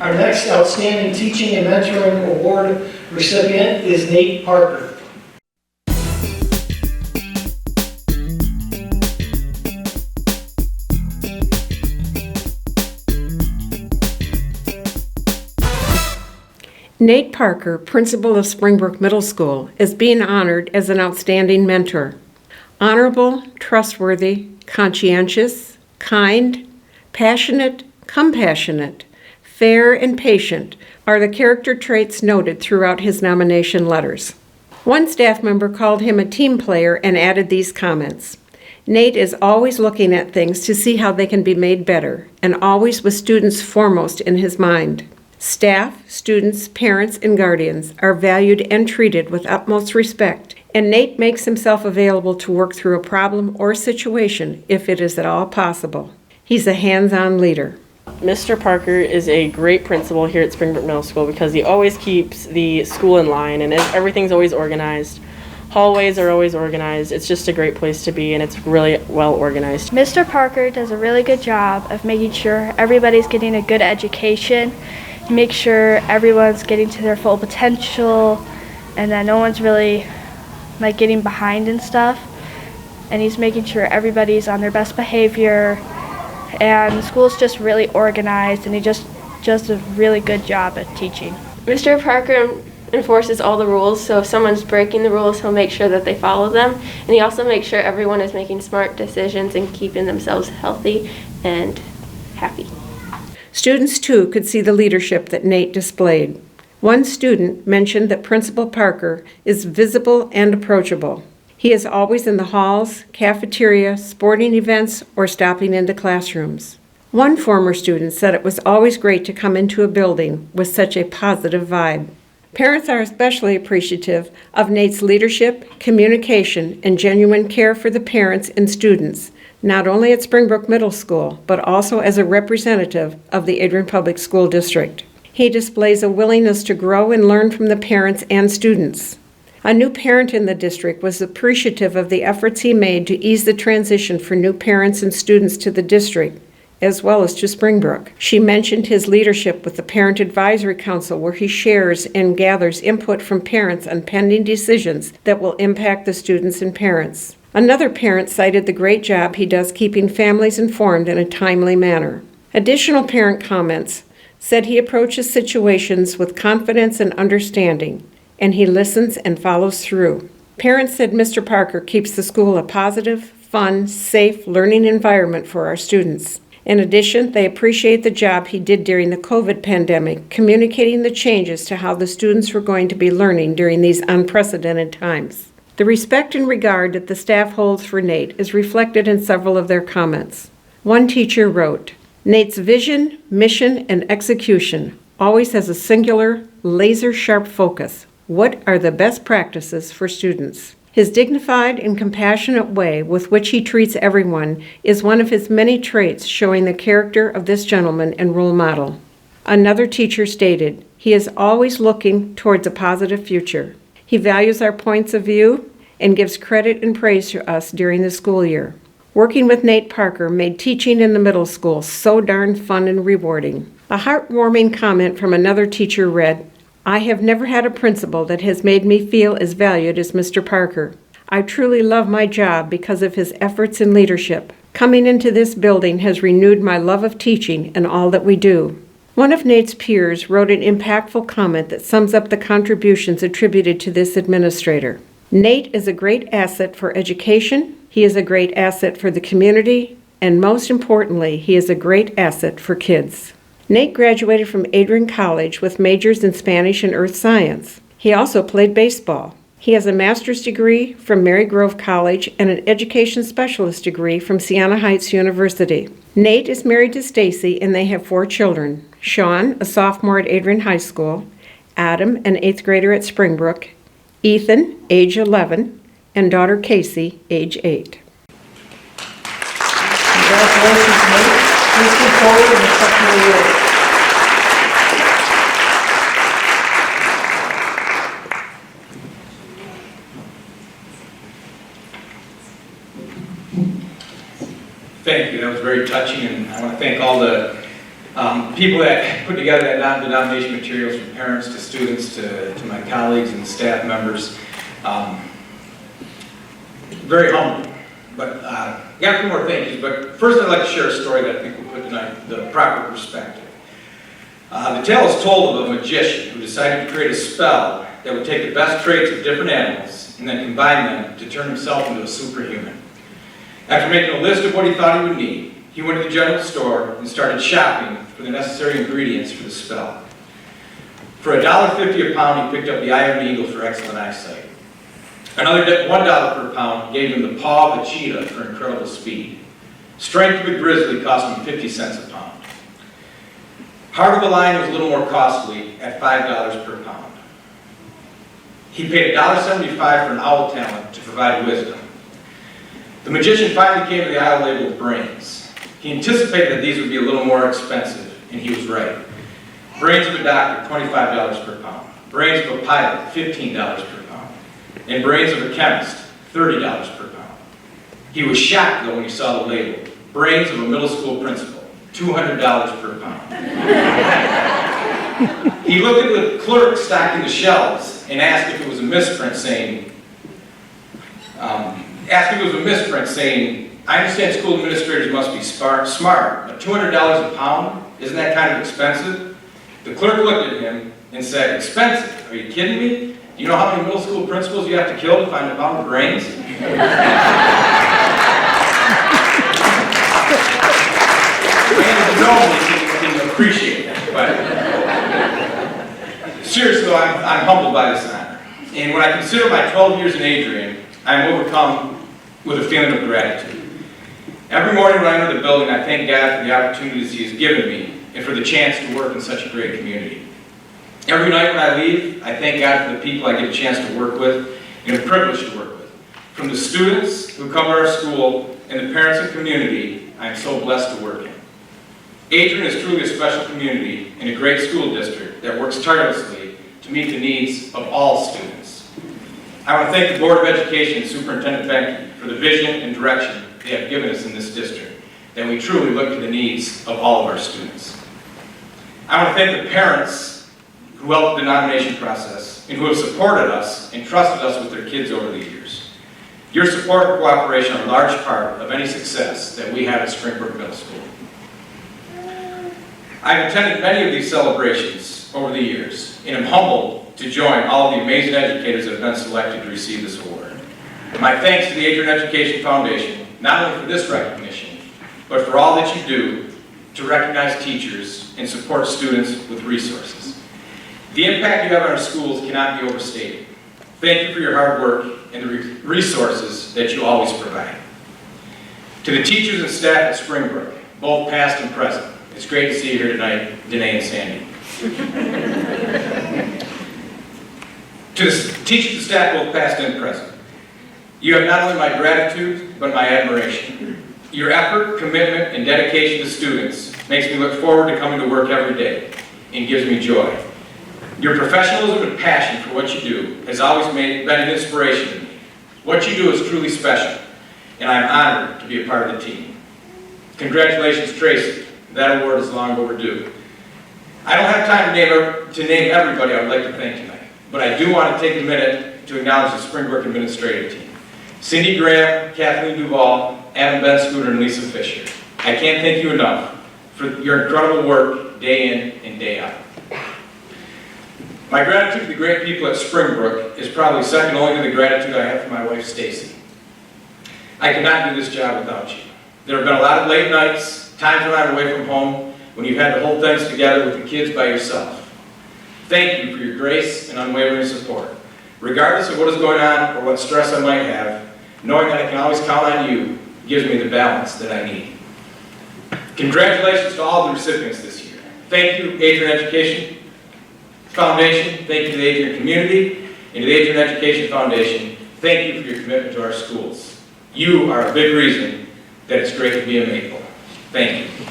Our next Outstanding Teaching and Mentoring Award recipient is Nate Parker. Nate Parker, principal of Springbrook Middle School, is being honored as an outstanding mentor. Honorable, trustworthy, conscientious, kind, passionate, compassionate, fair, and patient are the character traits noted throughout his nomination letters. One staff member called him a team player and added these comments. Nate is always looking at things to see how they can be made better, and always with students foremost in his mind. Staff, students, parents, and guardians are valued and treated with utmost respect, and Nate makes himself available to work through a problem or situation if it is at all possible. He's a hands-on leader. Mr. Parker is a great principal here at Springbrook Middle School because he always keeps the school in line and everything's always organized. Hallways are always organized. It's just a great place to be and it's really well organized. Mr. Parker does a really good job of making sure everybody's getting a good education, make sure everyone's getting to their full potential, and that no one's really getting behind and stuff. And he's making sure everybody's on their best behavior, and the school's just really organized, and he just does a really good job at teaching. Mr. Parker enforces all the rules, so if someone's breaking the rules, he'll make sure that they follow them, and he also makes sure everyone is making smart decisions and keeping themselves healthy and happy. Students, too, could see the leadership that Nate displayed. One student mentioned that Principal Parker is visible and approachable. He is always in the halls, cafeteria, sporting events, or stopping into classrooms. One former student said it was always great to come into a building with such a positive vibe. Parents are especially appreciative of Nate's leadership, communication, and genuine care for the parents and students, not only at Springbrook Middle School, but also as a representative of the Adrian Public School District. He displays a willingness to grow and learn from the parents and students. A new parent in the district was appreciative of the efforts he made to ease the transition for new parents and students to the district, as well as to Springbrook. She mentioned his leadership with the Parent Advisory Council, where he shares and gathers input from parents on pending decisions that will impact the students and parents. Another parent cited the great job he does keeping families informed in a timely manner. Additional parent comments said he approaches situations with confidence and understanding, and he listens and follows through. Parents said Mr. Parker keeps the school a positive, fun, safe learning environment for our students. In addition, they appreciate the job he did during the COVID pandemic, communicating the changes to how the students were going to be learning during these unprecedented times. The respect and regard that the staff holds for Nate is reflected in several of their comments. One teacher wrote, "Nate's vision, mission, and execution always has a singular, laser-sharp focus. What are the best practices for students?" His dignified and compassionate way with which he treats everyone is one of his many traits showing the character of this gentleman and role model. Another teacher stated, "He is always looking towards a positive future. He values our points of view and gives credit and praise to us during the school year." Working with Nate Parker made teaching in the middle school so darn fun and rewarding. A heartwarming comment from another teacher read, "I have never had a principal that has made me feel as valued as Mr. Parker. I truly love my job because of his efforts and leadership. Coming into this building has renewed my love of teaching and all that we do." One of Nate's peers wrote an impactful comment that sums up the contributions attributed to this administrator. "Nate is a great asset for education, he is a great asset for the community, and most importantly, he is a great asset for kids." Nate graduated from Adrian College with majors in Spanish and Earth Science. He also played baseball. He has a master's degree from Mary Grove College and an education specialist degree from Siena Heights University. Nate is married to Stacy and they have 4 children. Sean, a sophomore at Adrian High School, Adam, an 8th grader at Springbrook, Ethan, age 11, and daughter Casey, age 8. Congratulations, Nate. Please come forward and accept your award. Thank you. That was very touching, and I want to thank all the People that put together that non-denomination materials, from parents to students to my colleagues and staff members. Very humbling. But got a few more thank yous, but first I'd like to share a story that I think will put tonight the proper perspective. The tale is told of a magician who decided to create a spell that would take the best traits of different animals and then combine them to turn himself into a superhuman. After making a list of what he thought he would need, he went to the general store and started shopping for the necessary ingredients for the spell. For $1.50 a pound, he picked up the eye of an eagle for excellent eyesight. Another $1 per pound gave him the paw of a cheetah for incredible speed. Strength of a grizzly cost him 50 cents a pound. Heart of the lion was a little more costly at $5 per pound. He paid $1.75 for an owl talent to provide wisdom. The magician finally came to the aisle labeled brains. He anticipated that these would be a little more expensive, and he was right. Brains of a doctor, $25 per pound. Brains of a pilot, $15 per pound. And brains of a chemist, $30 per pound. He was shocked, though, when he saw the label. Brains of a middle school principal, $200 per pound. He looked at the clerk stocking the shelves and asked if it was a misprint saying, I understand school administrators must be smart, but $200 a pound? Isn't that kind of expensive? The clerk looked at him and said, expensive? Are you kidding me? Do you know how many middle school principals you have to kill to find a pound of brains? I didn't appreciate that, but seriously, I'm humbled by this honor. And when I consider my 12 years in Adrian, I'm overcome with a feeling of gratitude. Every morning when I enter the building, I thank God for the opportunities He has given me and for the chance to work in such a great community. Every night when I leave, I thank God for the people I get a chance to work with and a privilege to work with. From the students who come to our school and the parents and community I am so blessed to work in. Adrian is truly a special community and a great school district that works tirelessly to meet the needs of all students. I want to thank the Board of Education and Superintendent Benke for the vision and direction they have given us in this district, that we truly look to the needs of all of our students. I want to thank the parents who helped the nomination process and who have supported us and trusted us with their kids over the years. Your support and cooperation are a large part of any success that we have at Springbrook Middle School. I've attended many of these celebrations over the years and am humbled to join all of the amazing educators that have been selected to receive this award. My thanks to the Adrian Education Foundation, not only for this recognition, but for all that you do to recognize teachers and support students with resources. The impact you have on our schools cannot be overstated. Thank you for your hard work and the resources that you always provide. To the teachers and staff at Springbrook, both past and present, it's great to see you here tonight, Danae and Sandy. To the teachers and staff, both past and present, you have not only my gratitude, but my admiration. Your effort, commitment, and dedication to students makes me look forward to coming to work every day and gives me joy. Your professionalism and passion for what you do has always been an inspiration to me. What you do is truly special, and I'm honored to be a part of the team. Congratulations, Tracy. That award is long overdue. I don't have time to name everybody I would like to thank tonight, but I do want to take a minute to acknowledge the Springbrook administrative team. Cindy Graham, Kathleen Duvall, Adam Ben Scooter, and Lisa Fisher. I can't thank you enough for your incredible work day in and day out. My gratitude to the great people at Springbrook is probably second only to the gratitude I have for my wife, Stacy. I could not do this job without you. There have been a lot of late nights, times when I'm away from home, when you've had to hold things together with the kids by yourself. Thank you for your grace and unwavering support. Regardless of what is going on or what stress I might have, knowing that I can always count on you gives me the balance that I need. Congratulations to all the recipients this year. Thank you, Adrian Education Foundation. Thank you to the Adrian community and to the Adrian Education Foundation. Thank you for your commitment to our schools. You are a big reason that it's great to be a Maple. Thank you.